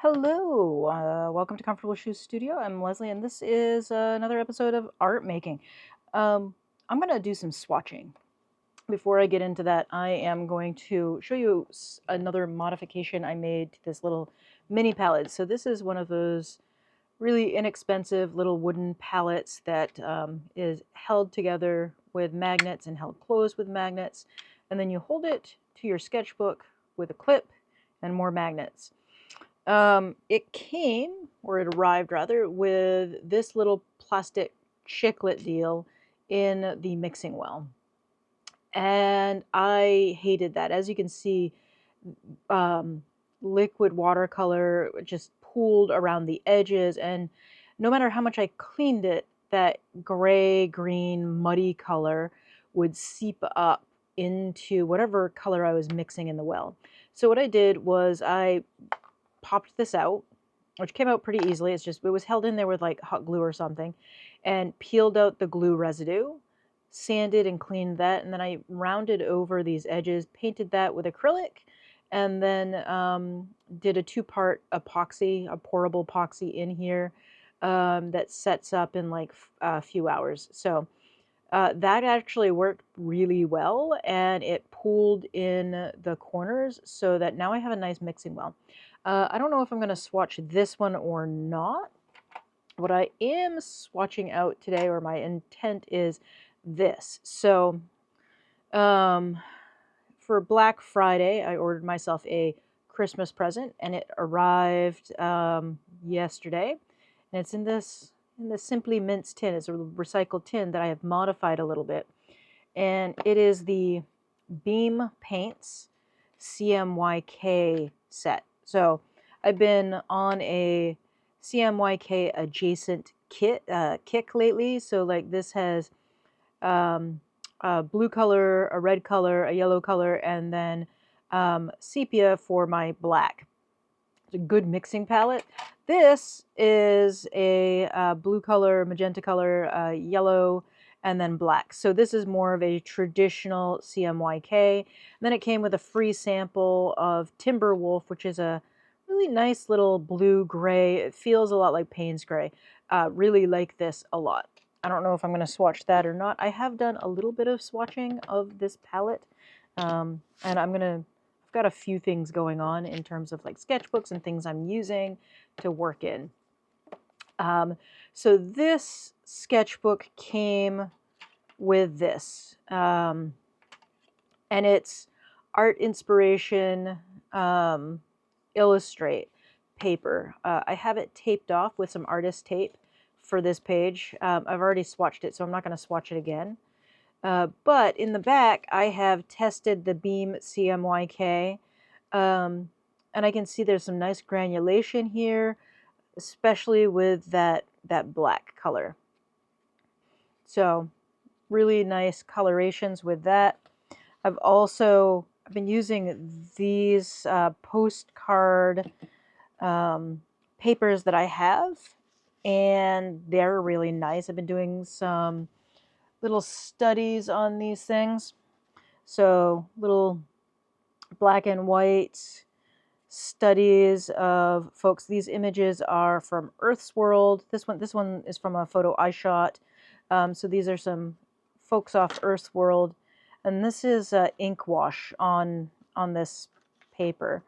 Hello, welcome to Comfortable Shoes Studio. I'm Leslie, and this is another episode of art making. I'm going to do some swatching. Before I get into that, I am going to show you another modification I made to this little mini palette. So this is one of those really inexpensive little wooden palettes that is held together with magnets and held closed with magnets. And then you hold it to your sketchbook with a clip and more magnets. It came, or it arrived rather, with this little plastic chiclet deal in the mixing well. And I hated that. As you can see, liquid watercolor just pooled around the edges, and no matter how much I cleaned it, that gray, green, muddy color would seep up into whatever color I was mixing in the well. So what I did was I popped this out, which came out pretty easily. It was held in there with like hot glue or something, and peeled out the glue residue, sanded and cleaned that, and then I rounded over these edges, painted that with acrylic, and then did a two-part epoxy, a pourable epoxy in here that sets up in like a few hours. So that actually worked really well, and it pooled in the corners so that now I have a nice mixing well. I don't know if I'm going to swatch this one or not. What I am swatching out today, or my intent, is this. So for Black Friday, I ordered myself a Christmas present, and it arrived yesterday. And it's in this Simply Mints tin. It's a recycled tin that I have modified a little bit. And it is the Beam Paints CMYK set. So I've been on a CMYK adjacent kick lately. So like this has a blue color, a red color, a yellow color, and then sepia for my black. It's a good mixing palette. This is a blue color, magenta color, yellow, and then black. So this is more of a traditional CMYK. And then it came with a free sample of Timberwolf, which is a really nice little blue-gray. It feels a lot like Payne's Gray. Really like this a lot. I don't know if I'm going to swatch that or not. I have done a little bit of swatching of this palette, and I've got a few things going on in terms of like sketchbooks and things I'm using to work in. So this sketchbook came with this, and it's Art Inspiration Illustrate paper. I have it taped off with some artist tape for this page. I've already swatched it, so I'm not going to swatch it again. But in the back, I have tested the Beam CMYK, and I can see there's some nice granulation here, especially with that black color. So really nice colorations with that. I've been using these postcard papers that I have, and they're really nice. I've been doing some little studies on these things. So little black and white studies of folks. These images are from Earth's World. This one is from a photo I shot. So these are some folks off Earth's World, and this is ink wash on this paper.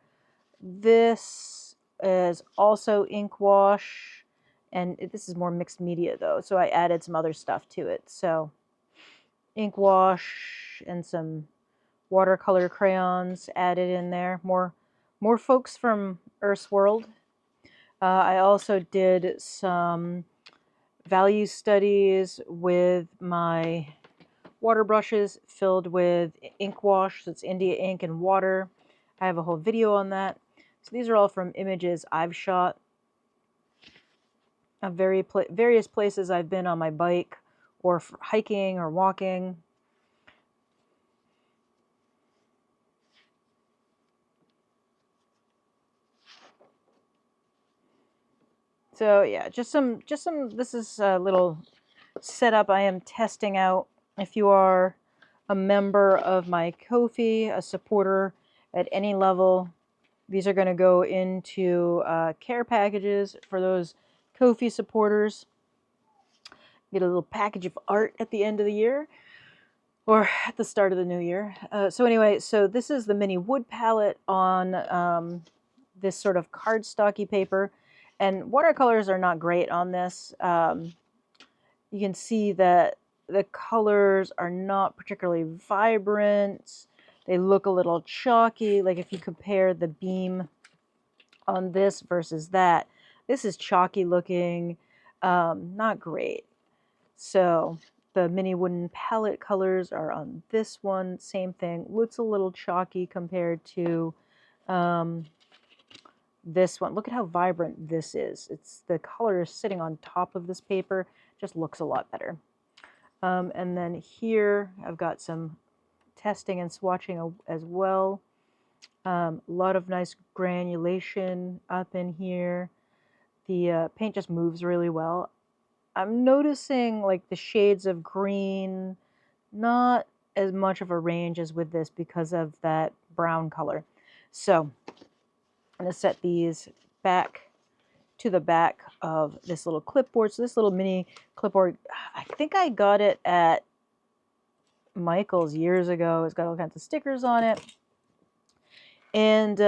This is also ink wash, and this is more mixed media though, so I added some other stuff to it. So ink wash and some watercolor crayons added in there. More folks from Earth's World. I also did some value studies with my water brushes filled with ink wash. So it's India ink and water. I have a whole video on that. So these are all from images I've shot of various places I've been on my bike or hiking or walking. So yeah, just some, this is a little setup I am testing out. If you are a member of my Ko-fi, a supporter at any level, These are going to go into care packages for those Ko-fi supporters. Get a little package of art at the end of the year or at the start of the new year. So anyway, so this is the mini wood palette on this sort of cardstocky paper. And watercolors are not great on this. You can see that the colors are not particularly vibrant. They look a little chalky. Like if you compare the Beam on this versus that, this is chalky looking, not great. So the mini wooden palette colors are on this one. Same thing. Looks a little chalky compared to this one. Look at how vibrant this is. It's the color is sitting on top of this paper. Just looks a lot better. And then here I've got some testing and swatching as well. A lot of nice granulation up in here. The paint just moves really well. I'm noticing like the shades of green, not as much of a range as with this because of that brown color. So I'm going to set these back to the back of this little clipboard. So this little mini clipboard, I think I got it at Michael's years ago. It's got all kinds of stickers on it. And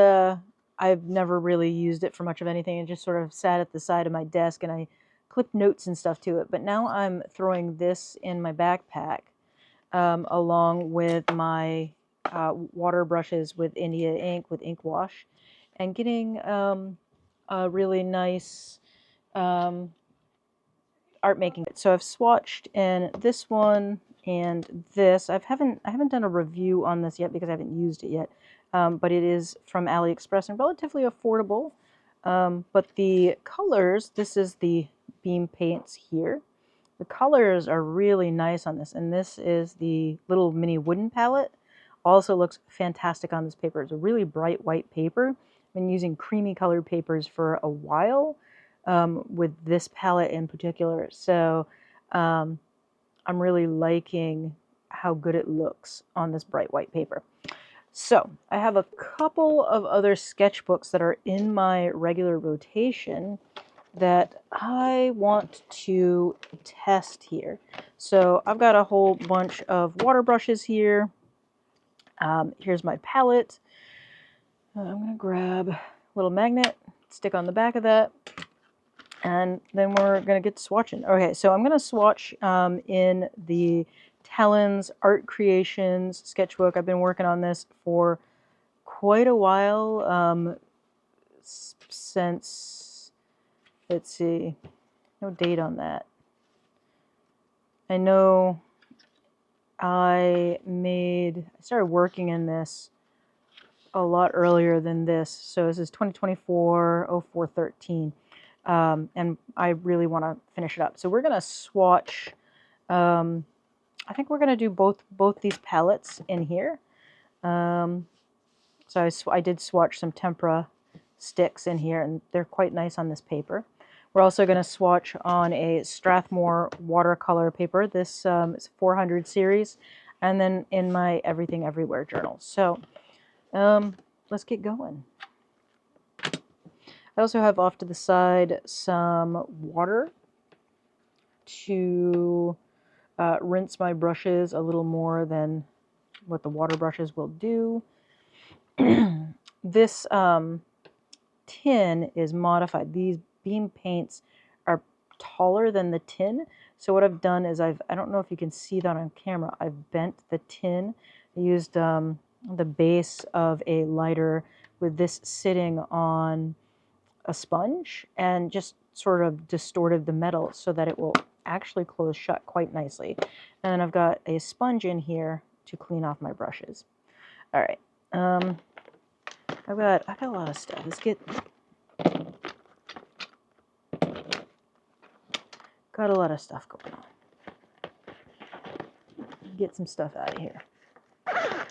I've never really used it for much of anything. It just sort of sat at the side of my desk and I clipped notes and stuff to it. But now I'm throwing this in my backpack along with my water brushes with India ink, with ink wash, and getting a really nice art making. So I've swatched in this one and this. I haven't done a review on this yet because I haven't used it yet. But it is from AliExpress and relatively affordable. But the colors, this is the Beam paints here. The colors are really nice on this. And this is the little mini wooden palette. Also looks fantastic on this paper. It's a really bright white paper. I've been using creamy colored papers for a while with this palette in particular. So I'm really liking how good it looks on this bright white paper. So I have a couple of other sketchbooks that are in my regular rotation that I want to test here. So I've got a whole bunch of water brushes here. Here's my palette. I'm going to grab a little magnet, stick on the back of that, and then we're going to get to swatching. Okay, so I'm going to swatch in the Talon's Art Creations sketchbook. I've been working on this for quite a while, since, let's see, no date on that. I know I started working in this a lot earlier than this. So this is 2024-04-13. And I really want to finish it up. So we're going to swatch, I think we're going to do both these palettes in here. So I did swatch some tempera sticks in here, and they're quite nice on this paper. We're also going to swatch on a Strathmore watercolor paper. This is 400 series, and then in my Everything Everywhere journal. So let's get going. I also have off to the side some water to rinse my brushes a little more than what the water brushes will do. This tin is modified. These Beam paints are taller than the tin. So what I've done is I don't know if you can see that on camera, I've bent the tin. I used the base of a lighter with this sitting on a sponge and just sort of distorted the metal so that it will actually close shut quite nicely. And then I've got a sponge in here to clean off my brushes. All right. I've got a lot of stuff. Let's get... Got a lot of stuff going on. Get some stuff out of here.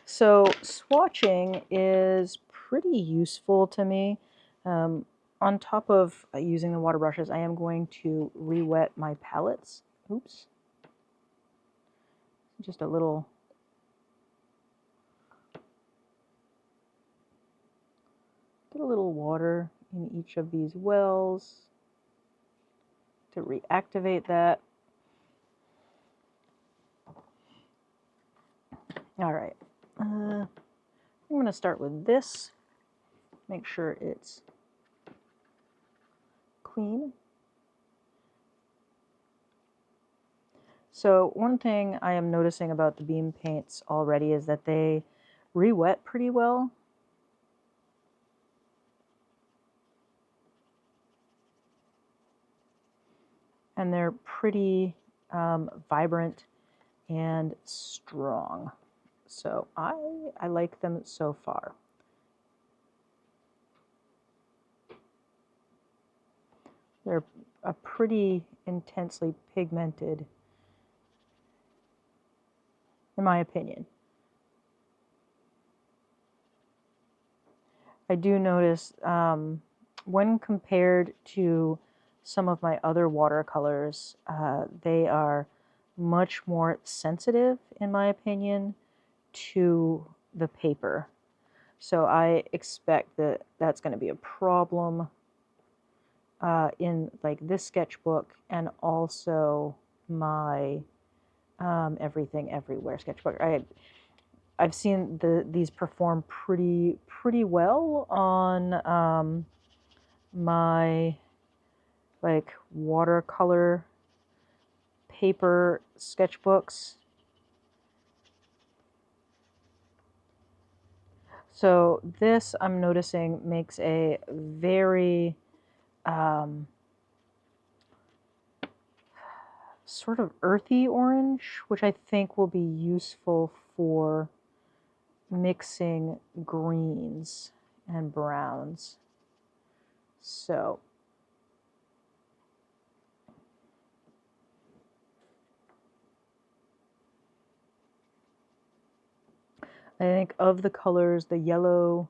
So swatching is pretty useful to me. On top of using the water brushes, I am going to re-wet my palettes. Oops. Just a little... a little water in each of these wells to reactivate that. All right, I'm going to start with this. Make sure it's clean. So one thing I am noticing about the Beam paints already is that they re-wet pretty well. And they're pretty vibrant and strong. So I like them so far. They're a pretty intensely pigmented, in my opinion. I do notice when compared to some of my other watercolors, they are much more sensitive, in my opinion, to the paper. So I expect that that's going to be a problem in like this sketchbook and also my Everything Everywhere sketchbook. I've seen these perform pretty well on my like watercolor paper sketchbooks. So this, I'm noticing, makes a very sort of earthy orange, which I think will be useful for mixing greens and browns. So I think of the colors, the yellow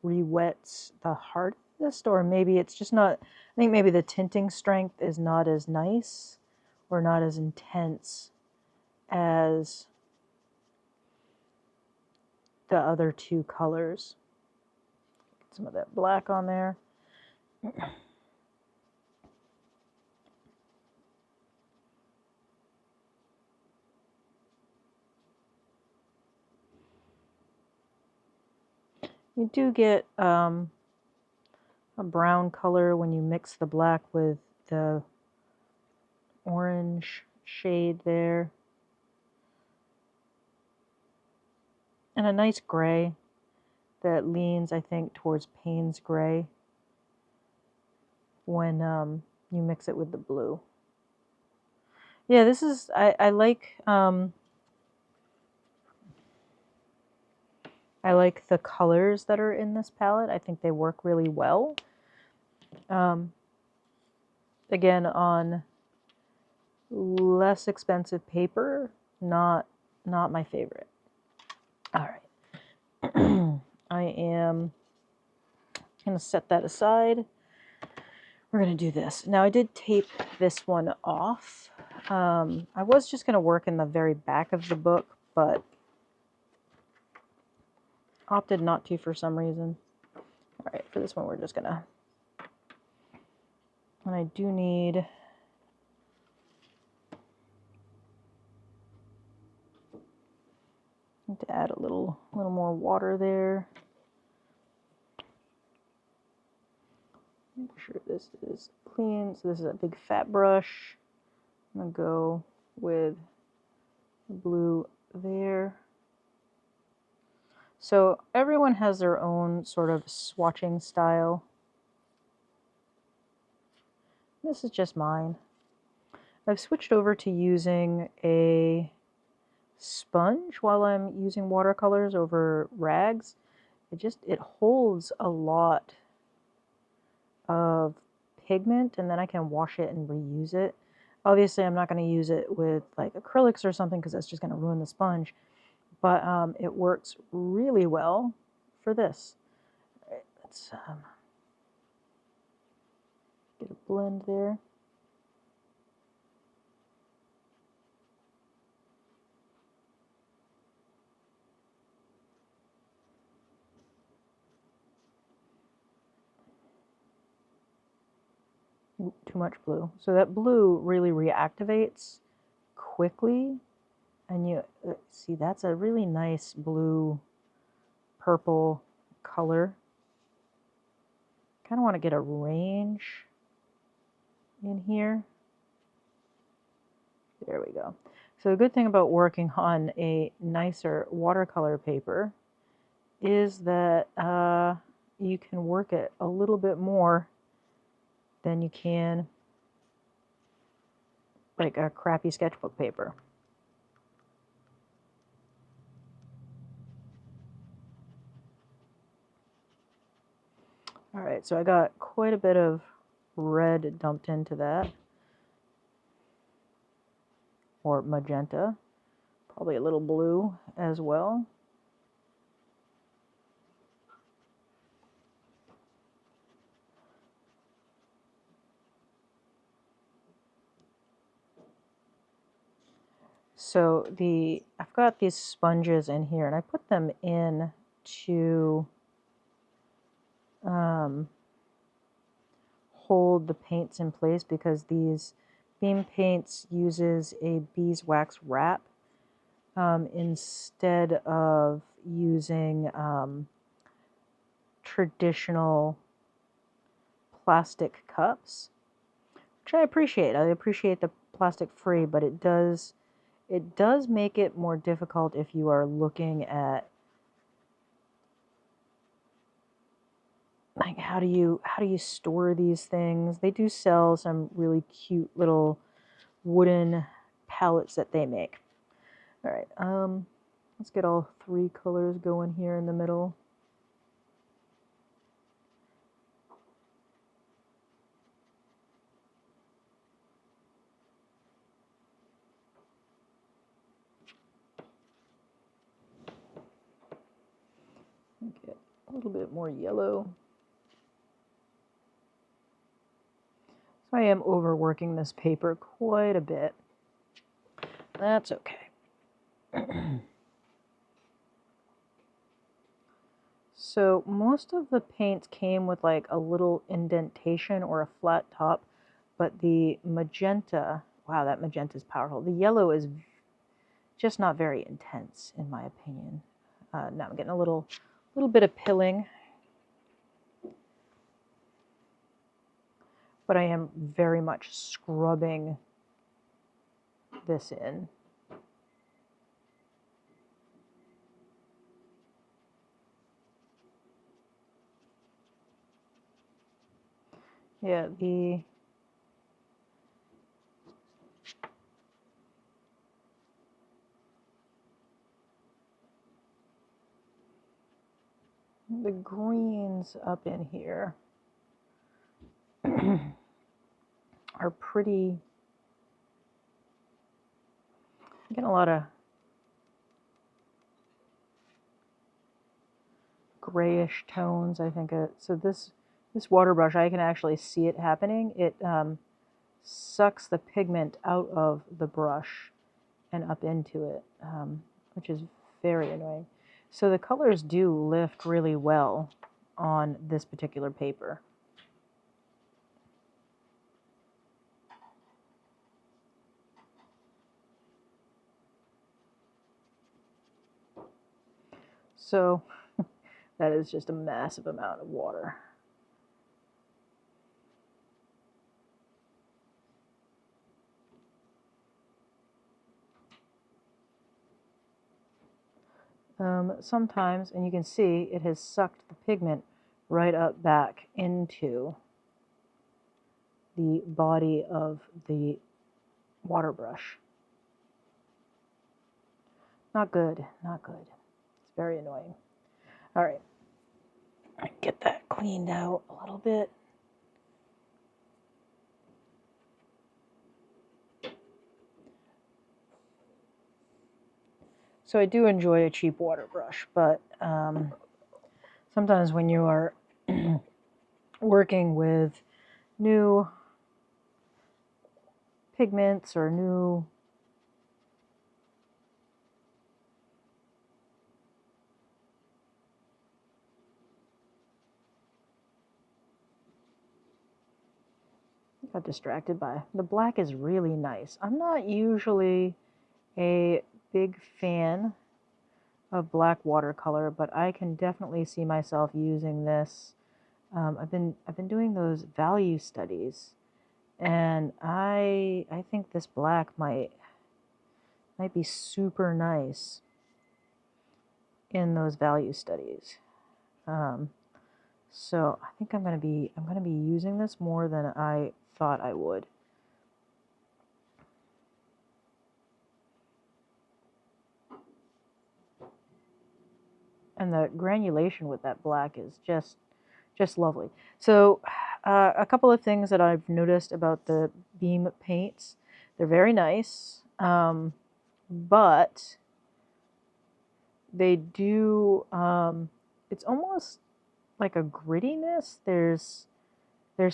re-wets the hardest, or maybe it's just not, I think maybe the tinting strength is not as nice or not as intense as the other two colors. Get some of that black on there. You do get a brown color when you mix the black with the orange shade there. And a nice gray that leans, I think, towards Payne's gray when you mix it with the blue. Yeah, this is, I like the colors that are in this palette. I think they work really well. Again, on less expensive paper, not my favorite. All right. I am going to set that aside. We're going to do this. Now, I did tape this one off. I was just going to work in the very back of the book, but opted not to for some reason. All right, for this one, we're just going to... And I do need... to add a little more water there. Make sure this is clean. So this is a big fat brush. I'm going to go with the blue there. So everyone has their own sort of swatching style. This is just mine. I've switched over to using a sponge while I'm using watercolors over rags. It holds a lot of pigment, and then I can wash it and reuse it. Obviously, I'm not going to use it with like acrylics or something because that's just going to ruin the sponge. But it works really well for this. All right, let's get a blend there. too much blue. So that blue really reactivates quickly, and you see that's a really nice blue purple color. Kind of want to get a range in here. There we go. So the good thing about working on a nicer watercolor paper is that you can work it a little bit more than you can like a crappy sketchbook paper. All right, so I got quite a bit of red dumped into that, or magenta, probably a little blue as well. So I've got these sponges in here, and I put them in to hold the paints in place, because these Beam Paints uses a beeswax wrap instead of using traditional plastic cups, which I appreciate. I appreciate the plastic free, but it does make it more difficult if you are looking at like how do you store these things. They do sell some really cute little wooden pallets that they make. All right, let's get all three colors going here in the middle. Get a little bit more yellow. So I am overworking this paper quite a bit. That's okay. So most of the paints came with like a little indentation or a flat top, but the magenta, wow, that magenta is powerful. The yellow is just not very intense, in my opinion. Now I'm getting a little bit of pilling, but I am very much scrubbing this in. Yeah, the greens up in here are pretty, I'm getting a lot of grayish tones, I think. So this water brush, I can actually see it happening. It sucks the pigment out of the brush and up into it, which is very annoying. So the colors do lift really well on this particular paper. So that is just a massive amount of water. Sometimes, and you can see it has sucked the pigment right up back into the body of the water brush. Not good, not good. It's very annoying. All right, get that cleaned out a little bit. So I do enjoy a cheap water brush, but sometimes when you are working with new pigments or new Got distracted by the black is really nice. I'm not usually a big fan of black watercolor, but I can definitely see myself using this. I've been doing those value studies, and I think this black might be super nice in those value studies. So I think I'm gonna be using this more than I thought I would. And the granulation with that black is just lovely. So a couple of things that I've noticed about the Beam paints, they're very nice, but they do, it's almost like a grittiness. There's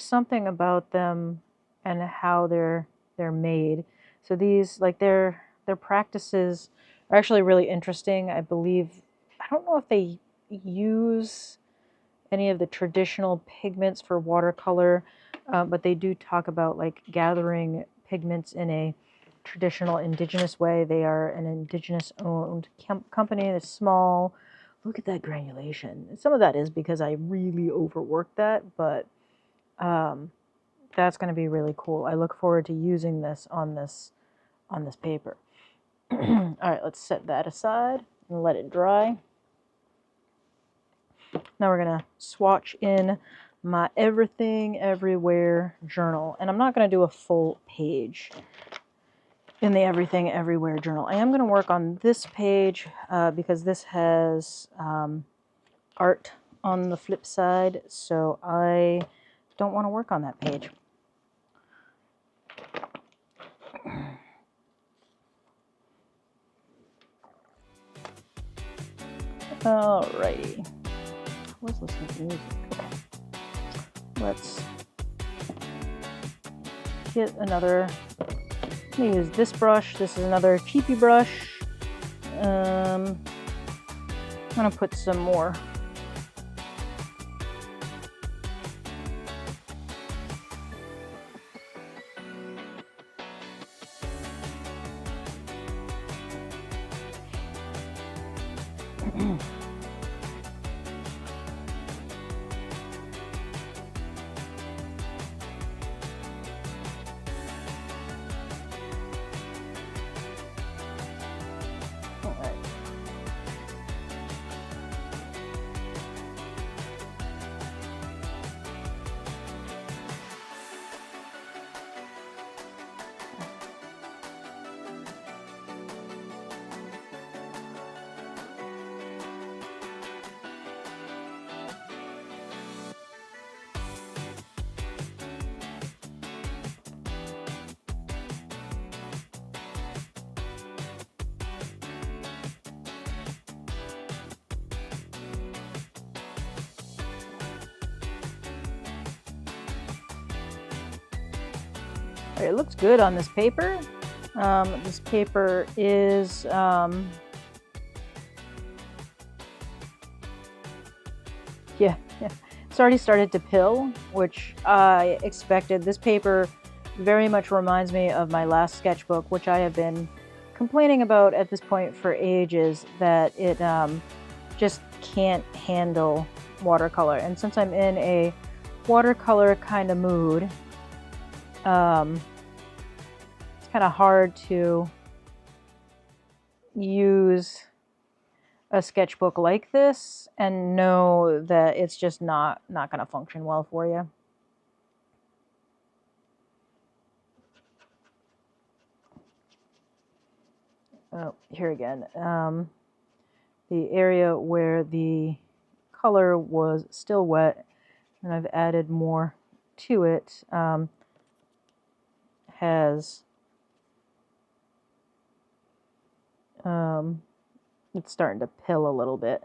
something about them and how they're made. So these, like, their practices are actually really interesting. I believe, I don't know if they use any of the traditional pigments for watercolor, but they do talk about like gathering pigments in a traditional indigenous way. They are an indigenous owned company that's small. Look at that granulation. Some of that is because I really overworked that, but that's going to be really cool. I look forward to using this on this paper. All right, let's set that aside and let it dry. Now we're going to swatch in my Everything Everywhere journal. And I'm not going to do a full page in the Everything Everywhere journal. I am going to work on this page because this has art on the flip side. So I don't want to work on that page. Alrighty. I was listening to music. Okay. Let's get another. I'm going to use this brush. This is another cheapy brush. I'm going to put some more. It looks good on this paper. This paper is yeah, it's already started to pill, which I expected. This paper very much reminds me of my last sketchbook, which I have been complaining about at this point for ages, that it just can't handle watercolor. And since I'm in a watercolor kind of mood, it's kind of hard to use a sketchbook like this and know that it's just not going to function well for you. Oh, here again. The area where the color was still wet and I've added more to it has it's starting to pill a little bit.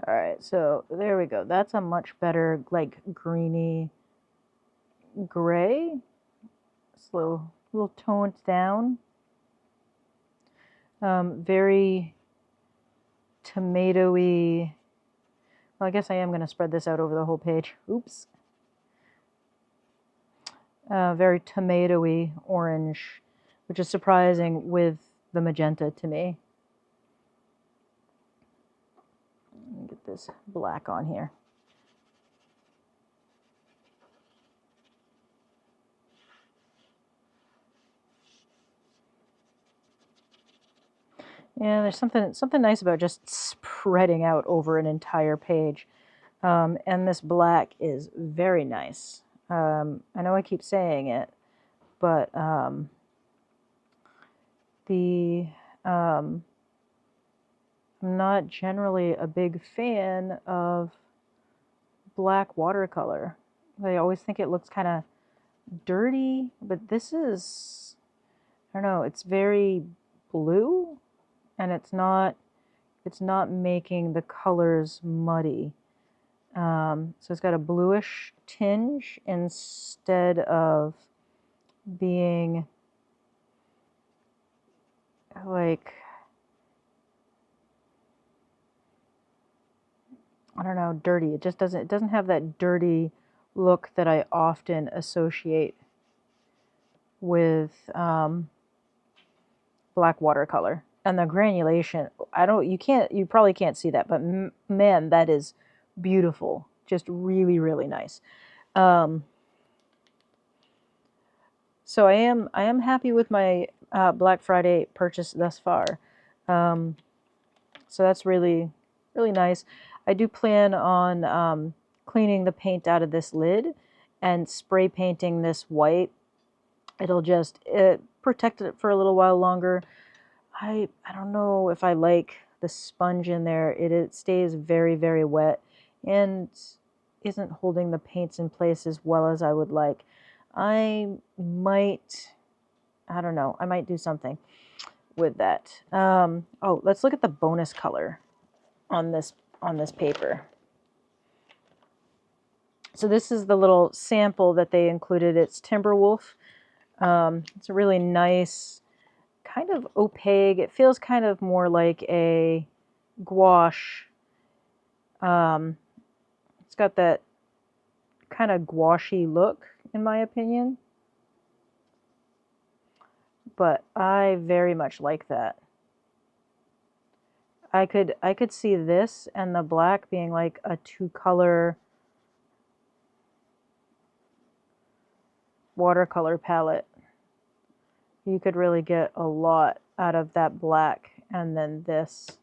All right, so there we go. That's a much better, like, greeny gray. It's a little toned down. Very tomatoey. Well, I guess I am going to spread this out over the whole page. Oops. Very tomatoey orange, which is surprising with the magenta to me. Let me get this black on here. Yeah, there's something nice about just spreading out over an entire page. And this black is very nice. I know I keep saying it, but I'm not generally a big fan of black watercolor. I always think it looks kind of dirty, but this is, I don't know, it's very blue, and it's not making the colors muddy. So it's got a bluish tinge instead of being like, I don't know, dirty. It just doesn't have that dirty look that I often associate with black watercolor. And the granulation, you probably can't see that, but man, that is beautiful. Just really, really nice. So I am happy with my Black Friday purchase thus far. So that's really, really nice. I do plan on cleaning the paint out of this lid and spray painting this white. It'll just protect it for a little while longer. I don't know if I like the sponge in there. It stays very, very wet and isn't holding the paints in place as well as I would like. I don't know, I might do something with that. Oh, let's look at the bonus color on this paper. So this is the little sample that they included. It's Timberwolf. It's a really nice, kind of opaque. It feels kind of more like a gouache. It's got that kind of gouache look, in my opinion. But I very much like that. I could see this and the black being like a two-color watercolor palette. You could really get a lot out of that black and then this.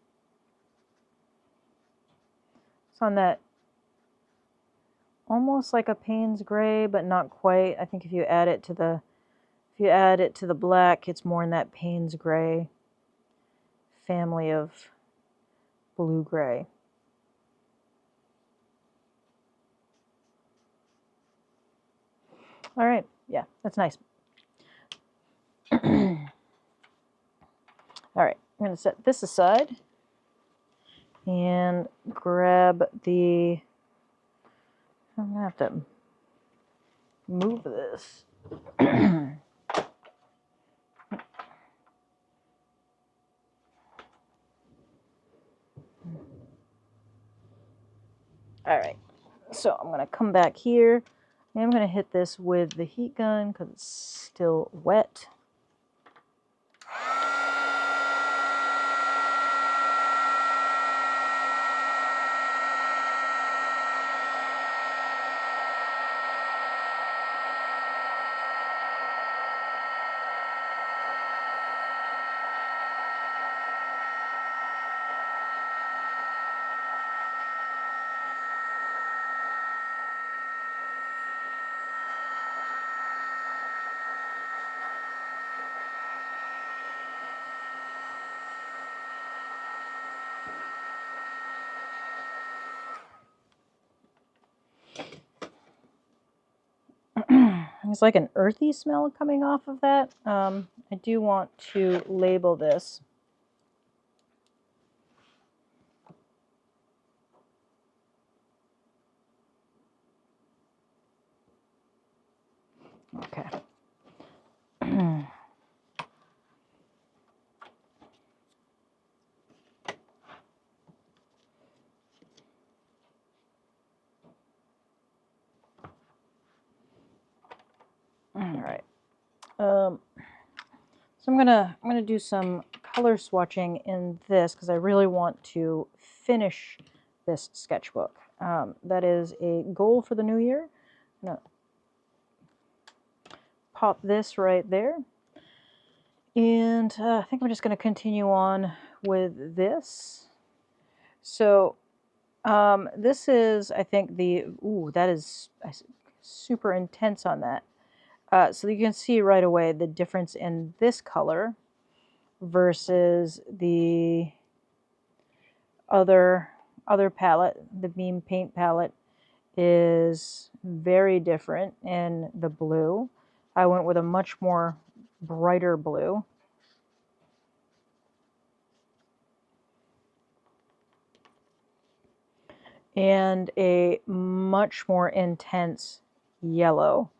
It's on that almost like a Payne's gray, but not quite. I think if you add it to the black, it's more in that Payne's gray family of blue gray. All right, yeah, that's nice. All right, I'm going to set this aside and grab the, I'm going to have to move this. All right, so I'm going to come back here and I'm going to hit this with the heat gun because it's still wet. There's like an earthy smell coming off of that. I do want to label this. Okay. All right. So I'm gonna do some color swatching in this because I really want to finish this sketchbook. That is a goal for the new year. I'm gonna pop this right there, and I think I'm just gonna continue on with this. So this is, I think, that is super intense on that. So you can see right away the difference in this color versus the other palette. The Beam Paint palette is very different in the blue. I went with a much more brighter blue. And a much more intense yellow.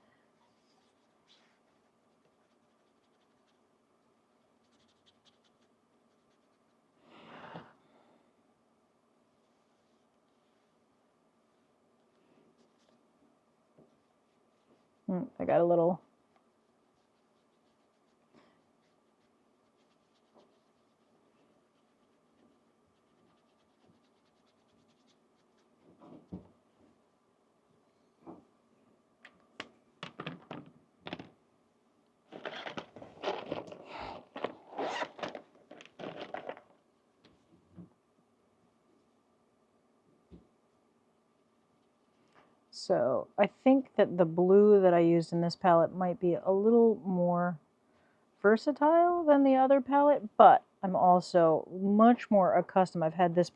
I got a little. So I think that the blue that I used in this palette might be a little more versatile than the other palette, but I'm also much more accustomed. I've had this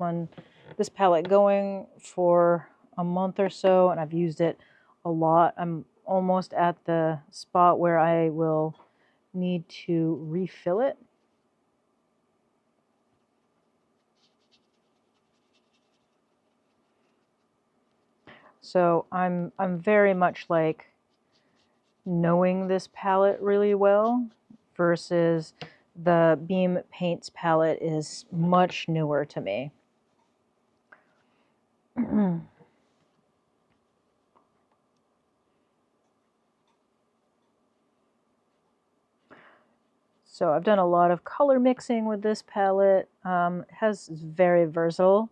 palette going for a month or so, and I've used it a lot. I'm almost at the spot where I will need to refill it. So I'm very much like knowing this palette really well versus the Beam Paints palette is much newer to me. So I've done a lot of color mixing with this palette. It's very versatile.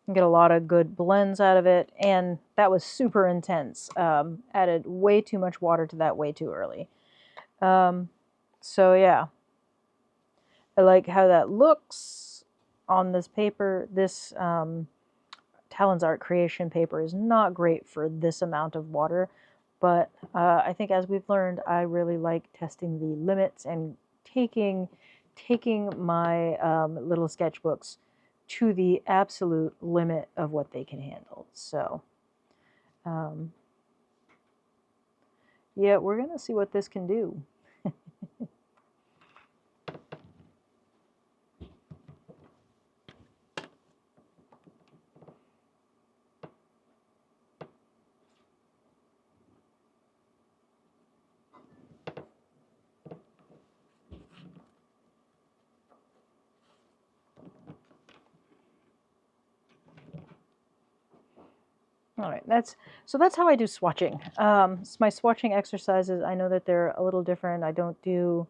You get a lot of good blends out of it, and that was super intense. Added way too much water to that way too early. So yeah, I like how that looks on this paper. This Talon's Art Creation paper is not great for this amount of water, but I think as we've learned, I really like testing the limits and taking my little sketchbooks to the absolute limit of what they can handle. So yeah, we're gonna see what this can do. All right, that's how I do swatching. So my swatching exercises, I know that they're a little different. I don't do,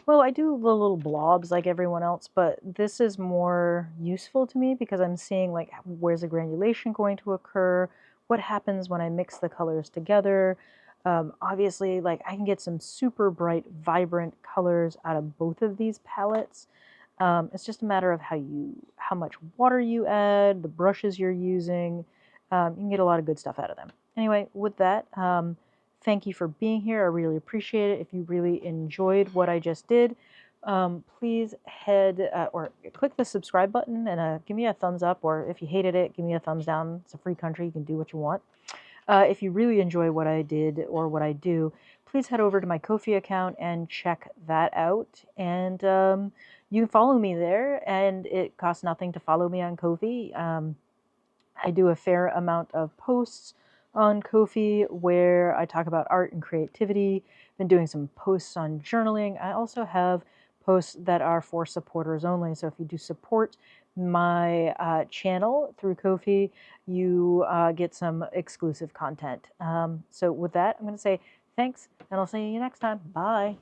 well, I do the little blobs like everyone else, but this is more useful to me because I'm seeing like where's the granulation going to occur, what happens when I mix the colors together. Obviously, like I can get some super bright, vibrant colors out of both of these palettes. It's just a matter of how much water you add, the brushes you're using. You can get a lot of good stuff out of them. Anyway, with that, thank you for being here. I really appreciate it. If you really enjoyed what I just did, please head or click the subscribe button and give me a thumbs up, or if you hated it, give me a thumbs down. It's a free country. You can do what you want. If you really enjoy what I did or what I do, please head over to my Ko-fi account and check that out. And you can follow me there, and it costs nothing to follow me on Ko-fi. I do a fair amount of posts on Ko-fi where I talk about art and creativity. Been doing some posts on journaling. I also have posts that are for supporters only. So if you do support my channel through Ko-fi, you get some exclusive content. So with that, I'm going to say thanks, and I'll see you next time. Bye.